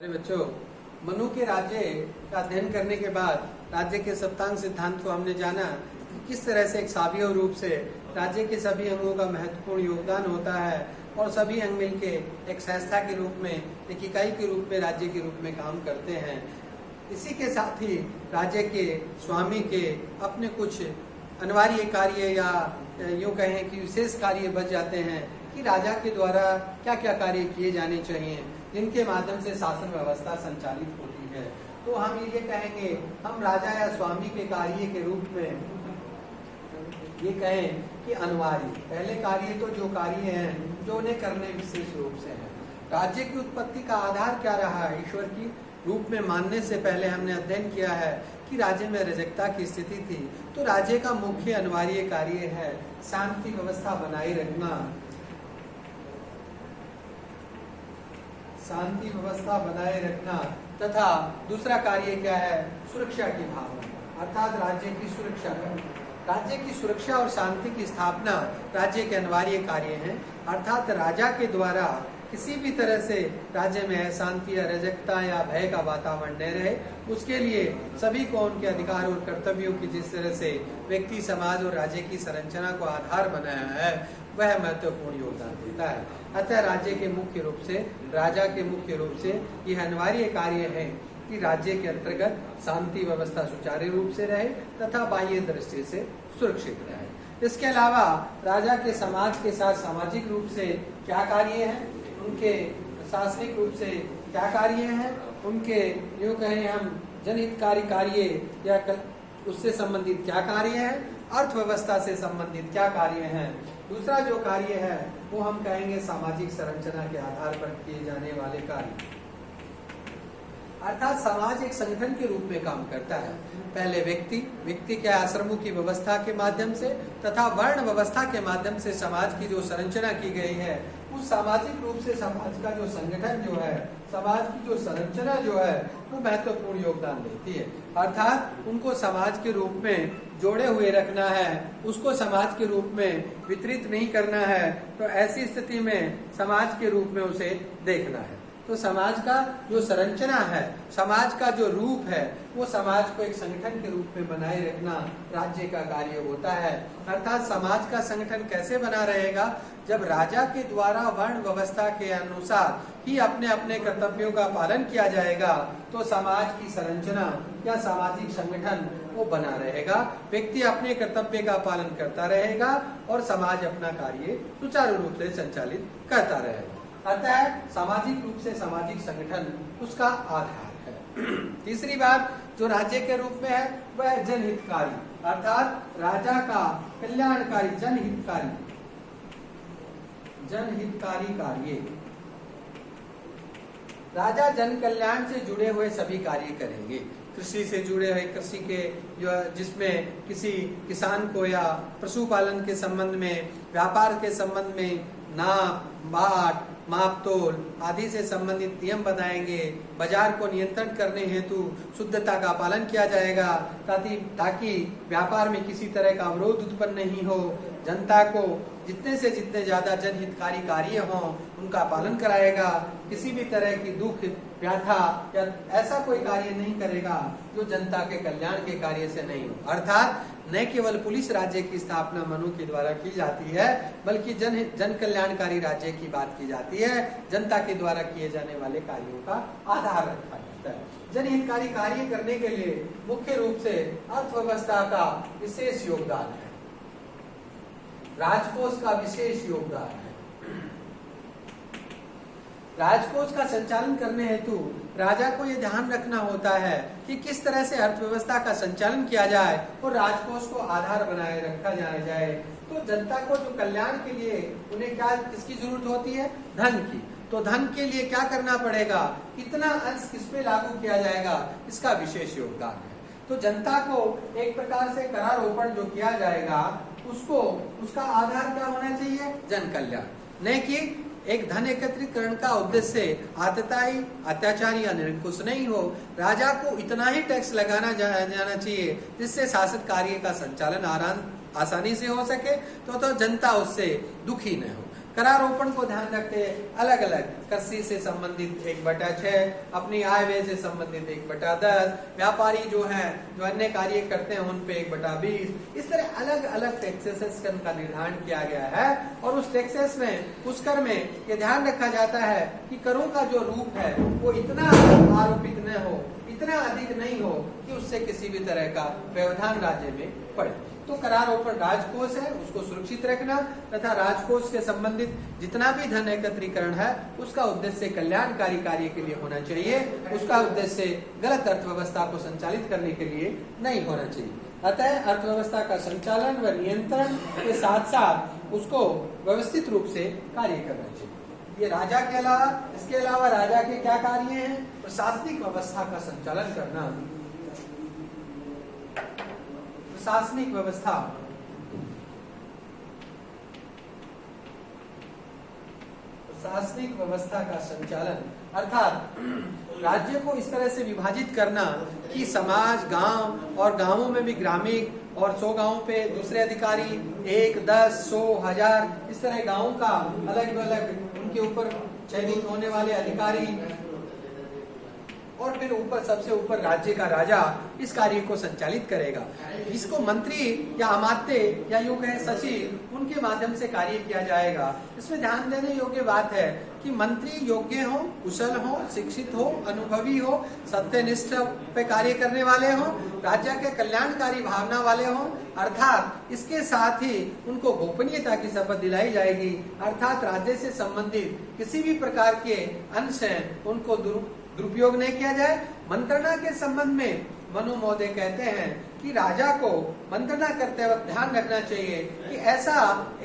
अरे बच्चों, मनु के राज्य का अध्ययन करने के बाद राज्य के सप्तांग सिद्धांत को हमने जाना कि किस तरह से एक सावयव रूप से राज्य के सभी अंगों का महत्वपूर्ण योगदान होता है और सभी अंग मिलके एक संस्था के रूप में, एक इकाई के रूप में, राज्य के रूप में काम करते हैं। इसी के साथ ही राज्य के स्वामी के अपने कुछ अनिवार्य कार्य या यूँ कहें कि विशेष कार्य बच जाते हैं कि राजा के द्वारा क्या क्या कार्य किए जाने चाहिए जिनके माध्यम से शासन व्यवस्था संचालित होती है। तो हम ये कहेंगे, हम राजा या स्वामी के कार्य के रूप में ये कहें कि अनिवार्य पहले कार्य तो जो कार्य हैं जो उन्हें करने विशेष रूप से हैं। राज्य की उत्पत्ति का आधार क्या रहा है? ईश्वर की रूप में मानने से पहले हमने अध्ययन किया है कि राज्य में अराजकता की स्थिति थी, तो राज्य का मुख्य अनिवार्य कार्य है शांति व्यवस्था बनाए रखना, शांति व्यवस्था बनाए रखना तथा दूसरा कार्य क्या है? सुरक्षा की भावना, अर्थात राज्य की सुरक्षा करना। राज्य की सुरक्षा और शांति की स्थापना राज्य के अनिवार्य कार्य हैं, अर्थात राजा के द्वारा किसी भी तरह से राज्य में अशांति, अराजकता या भय का वातावरण न रहे, उसके लिए सभी को उनके अधिकार और कर्तव्यों की जिस तरह से व्यक्ति, समाज और राज्य की संरचना को आधार बनाया है वह महत्वपूर्ण योगदान देता है। अतः राज्य के मुख्य रूप से, राजा के मुख्य रूप से यह अनिवार्य कार्य है कि राज्य के अंतर्गत शांति व्यवस्था सुचारू रूप से रहे तथा बाह्य दृष्टि से सुरक्षित रहे। इसके अलावा राजा के समाज के साथ सामाजिक रूप से क्या कार्य है, उनके प्रशासनिक रूप से क्या कार्य हैं, उनके यूँ कहें हम जनहितकारी कार्य या उससे संबंधित क्या कार्य है, अर्थव्यवस्था से संबंधित क्या कार्य हैं। दूसरा जो कार्य है वो हम कहेंगे सामाजिक संरचना के आधार पर किए जाने वाले कार्य, अर्थात समाज एक संगठन के रूप में काम करता है। पहले व्यक्ति के आश्रमों की व्यवस्था के माध्यम से तथा वर्ण व्यवस्था के माध्यम से समाज की जो संरचना की गई है, उस सामाजिक रूप से समाज का जो संगठन जो है, समाज की जो संरचना जो है वो महत्वपूर्ण योगदान देती है। अर्थात उनको समाज के रूप में जोड़े हुए रखना है, उसको समाज के रूप में वितरित नहीं करना है, तो ऐसी स्थिति में समाज के रूप में उसे देखना है। तो समाज का जो संरचना है, समाज का जो रूप है, वो समाज को एक संगठन के रूप में बनाए रखना राज्य का कार्य होता है। अर्थात समाज का संगठन कैसे बना रहेगा? जब राजा के द्वारा वर्ण व्यवस्था के अनुसार ही अपने अपने कर्तव्यों का पालन किया जाएगा तो समाज की संरचना या सामाजिक संगठन वो बना रहेगा, व्यक्ति अपने कर्तव्य का पालन करता रहेगा और समाज अपना कार्य सुचारू रूप से संचालित करता रहेगा। अतः सामाजिक रूप से सामाजिक संगठन उसका आधार है। तीसरी बात जो राज्य के रूप में है वह है जनहितकारी, अर्थात राजा का कल्याणकारी, जनहितकारी कार्य। राजा जन कल्याण से जुड़े हुए सभी कार्य करेंगे। कृषि से जुड़े हुए कृषि के जो जिसमें किसी किसान को या पशुपालन के संबंध में, व्यापार के संबंध में नाप, बाट, मापतोल आदि से संबंधित नियम बनाएंगे। बाजार को नियंत्रण करने हेतु शुद्धता का पालन किया जाएगा ताकि व्यापार में किसी तरह का अवरोध उत्पन्न नहीं हो। जनता को जितने से जितने ज्यादा जनहितकारी कार्य हों उनका पालन कराएगा। किसी भी तरह की दुख, व्याथा या ऐसा कोई कार्य नहीं करेगा जो जनता के कल्याण के कार्य से नहीं हो। अर्थात न केवल पुलिस राज्य की स्थापना मनु के द्वारा की जाती है, बल्कि जन कल्याणकारी राज्य की बात की जाती है। जनता के द्वारा किए जाने वाले कार्यों का आधार रखा जाता है। जनहितकारी कार्य करने के लिए मुख्य रूप से अर्थव्यवस्था का विशेष योगदान है, राजकोष का विशेष योगदान है। राजकोष का संचालन करने हेतु राजा को यह ध्यान रखना होता है कि किस तरह से अर्थव्यवस्था का संचालन किया जाए और राजकोष को आधार बनाए रखा जाए। तो जनता को जो कल्याण के लिए उन्हें क्या किसकी जरूरत होती है? धन की। तो धन के लिए क्या करना पड़ेगा? कितना अंश किस पे लागू किया जाएगा, इसका विशेष योगदान है। तो जनता को एक प्रकार से करारोपण जो किया जाएगा उसको उसका आधार क्या होना चाहिए? जन कल्याण, न कि एक धन एकत्रीकरण का उद्देश्य आतताई, अत्याचारी या निरंकुश नहीं हो। राजा को इतना ही टैक्स लगाना जाना चाहिए जिससे शासन कार्य का संचालन आसानी से हो सके तो जनता उससे दुखी न हो। करारोपण को ध्यान रखते अलग अलग कृषि से संबंधित 1/6, अपनी आय व्यय से संबंधित 1/10, व्यापारी जो हैं जो अन्य कार्य करते हैं उन पे 1/20। इस तरह अलग अलग टैक्सेस का निर्धारण किया गया है और उस टैक्सेस में, उस कर में ये ध्यान रखा जाता है कि करों का जो रूप है वो इतना आरोपित न हो, इतना अधिक नहीं हो कि उससे किसी भी तरह का व्यवधान राज्य में पड़े। तो करारोपण राजकोष है, उसको सुरक्षित रखना तथा राजकोष के संबंधित जितना भी धन एकत्रीकरण है उसका उद्देश्य कल्याणकारी कार्य के लिए होना चाहिए, उसका उद्देश्य गलत अर्थव्यवस्था को संचालित करने के लिए नहीं होना चाहिए। अतः अर्थव्यवस्था का संचालन व नियंत्रण के साथ साथ उसको व्यवस्थित रूप से कार्य करना चाहिए। ये राजा के अलावा, इसके अलावा राजा के क्या कार्य हैं? प्रशासनिक व्यवस्था का संचालन करना, प्रशासनिक व्यवस्था, प्रशासनिक व्यवस्था का संचालन अर्थात राज्य को इस तरह से विभाजित करना कि समाज, गांव और गांवों में भी ग्रामीण और 100 गांवों पे दूसरे अधिकारी, 1, 10, 100, 1000 इस तरह गांवों का अलग अलग उनके ऊपर चयनित होने वाले अधिकारी और फिर ऊपर सबसे ऊपर राज्य का राजा इस कार्य को संचालित करेगा। इसको मंत्री या अमात्य या यूं कहे सचिव उनके माध्यम से कार्य किया जाएगा। इसमें ध्यान देने योग्य बात है कि मंत्री योग्य हो, कुशल हो, शिक्षित हो, अनुभवी हो, सत्यनिष्ठ पे कार्य करने वाले हो, राज्य के कल्याणकारी भावना वाले हो, अर्थात इसके साथ ही उनको गोपनीयता की शपथ दिलाई जाएगी, अर्थात राज्य से संबंधित किसी भी प्रकार के अंश हैं उनको दुरुपयोग नहीं किया जाए। मंत्रणा के संबंध में मनु महोदय कहते हैं कि राजा को मंत्रणा करते वक्त ध्यान रखना चाहिए कि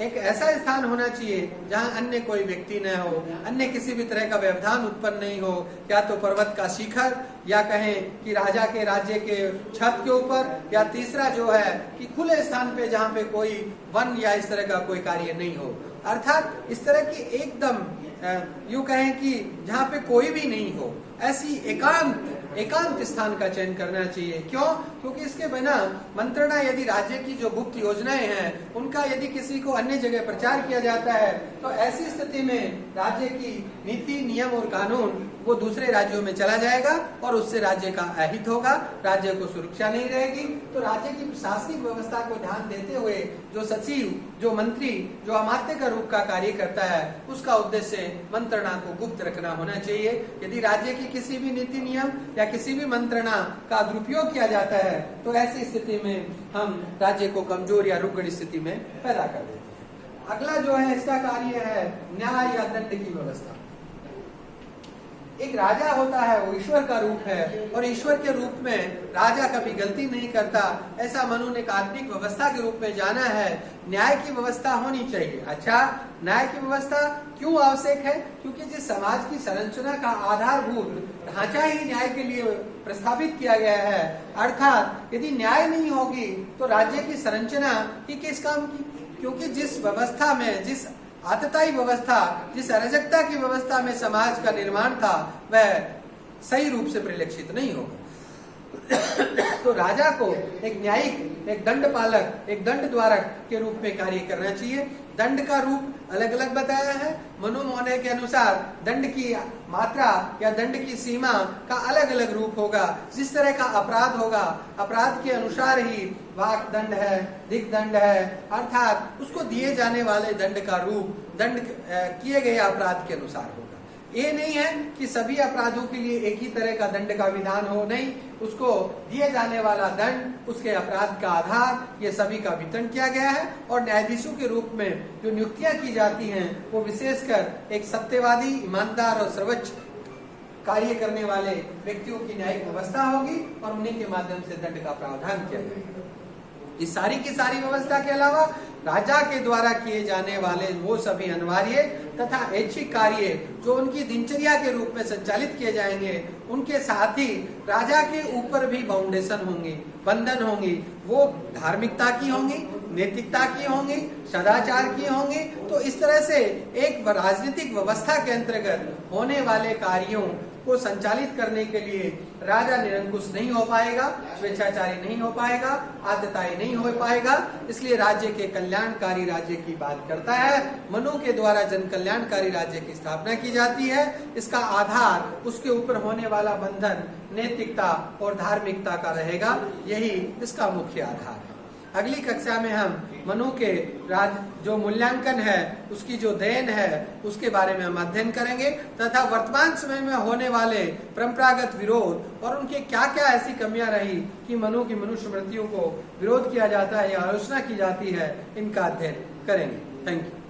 एक ऐसा स्थान होना चाहिए जहां अन्य कोई व्यक्ति न हो, अन्य किसी भी तरह का व्यवधान उत्पन्न नहीं हो, या तो पर्वत का शिखर या कहें कि राजा के राज्य के छत के ऊपर, या तीसरा जो है कि खुले स्थान पे जहाँ पे कोई वन या इस तरह का कोई कार्य नहीं हो, अर्थात इस तरह की एकदम यूं कहें कि जहाँ पे कोई भी नहीं हो, ऐसी एकांत स्थान का चयन करना चाहिए। क्यों? क्योंकि इसके बिना मंत्रणा, यदि राज्य की जो गुप्त योजनाएं हैं उनका यदि किसी को अन्य जगह प्रचार किया जाता है तो ऐसी स्थिति में राज्य की नीति, नियम और कानून वो दूसरे राज्यों में चला जाएगा और उससे राज्य का अहित होगा, राज्य को सुरक्षा नहीं रहेगी। तो राज्य की प्रशासनिक व्यवस्था को ध्यान देते हुए जो सचिव, जो मंत्री, जो अमात्य का रूप का कार्य करता है उसका उद्देश्य मंत्रणा को गुप्त रखना होना चाहिए। यदि राज्य की किसी भी नीति, नियम या किसी भी मंत्रणा का दुरुपयोग किया जाता है तो ऐसी स्थिति में हम राज्य को कमजोर या रुग्ण स्थिति में पैदा कर देते हैं। अगला जो है इसका कार्य है न्याय या दंड की व्यवस्था। एक राजा होता है वो ईश्वर का रूप है और ईश्वर के रूप में राजा कभी गलती नहीं करता, ऐसा मनु ने काल्पनिक व्यवस्था के रूप में जाना है। न्याय की व्यवस्था होनी चाहिए। अच्छा, न्याय की व्यवस्था क्यों आवश्यक है? क्योंकि जिस समाज की संरचना का आधारभूत ढांचा ही न्याय के लिए प्रस्तावित किया गया है, अर्थात यदि न्याय नहीं होगी तो राज्य की संरचना ही किस काम की? क्योंकि जिस व्यवस्था में, जिस आतताई व्यवस्था, जिस अराजकता की व्यवस्था में समाज का निर्माण था वह सही रूप से परिलक्षित नहीं होगा। तो राजा को एक न्यायिक, एक दंड पालक, एक दंड द्वारक के रूप में कार्य करना चाहिए। दंड का रूप अलग अलग बताया है। मनु महोदय के अनुसार दंड की मात्रा या दंड की सीमा का अलग अलग रूप होगा। जिस तरह का अपराध होगा, अपराध के अनुसार ही वाक दंड है, दिग दंड है, अर्थात उसको दिए जाने वाले दंड का रूप दंड किए गए अपराध के अनुसार होगा। ये नहीं है कि सभी अपराधों के लिए एक ही तरह का दंड का विधान हो, नहीं, उसको दिए जाने वाला दंड, उसके अपराध का आधार, ये सभी का वितरण किया गया है। और न्यायाधीशों के रूप में जो नियुक्तियां की जाती हैं वो विशेषकर एक सत्यवादी, ईमानदार और सर्वोच्च कार्य करने वाले व्यक्तियों की न्यायिक व्यवस्था होगी और उन्हीं के माध्यम से दंड का प्रावधान किया जाएगा। इस सारी की सारी व्यवस्था के अलावा राजा के द्वारा किए जाने वाले वो सभी अनिवार्य तथा ऐच्छिक कार्य जो उनकी दिनचर्या के रूप में संचालित किए जाएंगे, उनके साथ ही राजा के ऊपर भी बाउंडेशन होंगे, बंधन होंगे। वो धार्मिकता की होंगी, नैतिकता की होंगी, सदाचार की होंगी। तो इस तरह से एक राजनीतिक व्यवस्था के अंतर्गत होने वाले कार्यों को संचालित करने के लिए राजा निरंकुश नहीं हो पाएगा, स्वेच्छाचारी नहीं हो पाएगा, आतताई नहीं हो पाएगा। इसलिए राज्य के कल्याणकारी राज्य की बात करता है। मनु के द्वारा जन कल्याणकारी राज्य की स्थापना की जाती है। इसका आधार उसके ऊपर होने वाला बंधन नैतिकता और धार्मिकता का रहेगा, यही इसका मुख्य आधार है। अगली कक्षा में हम मनु के जो मूल्यांकन है, उसकी जो देन है, उसके बारे में हम अध्ययन करेंगे तथा वर्तमान समय में होने वाले परंपरागत विरोध और उनके क्या क्या ऐसी कमियां रही कि मनु की मनुस्मृतियों को विरोध किया जाता है या आलोचना की जाती है, इनका अध्ययन करेंगे। Thank you.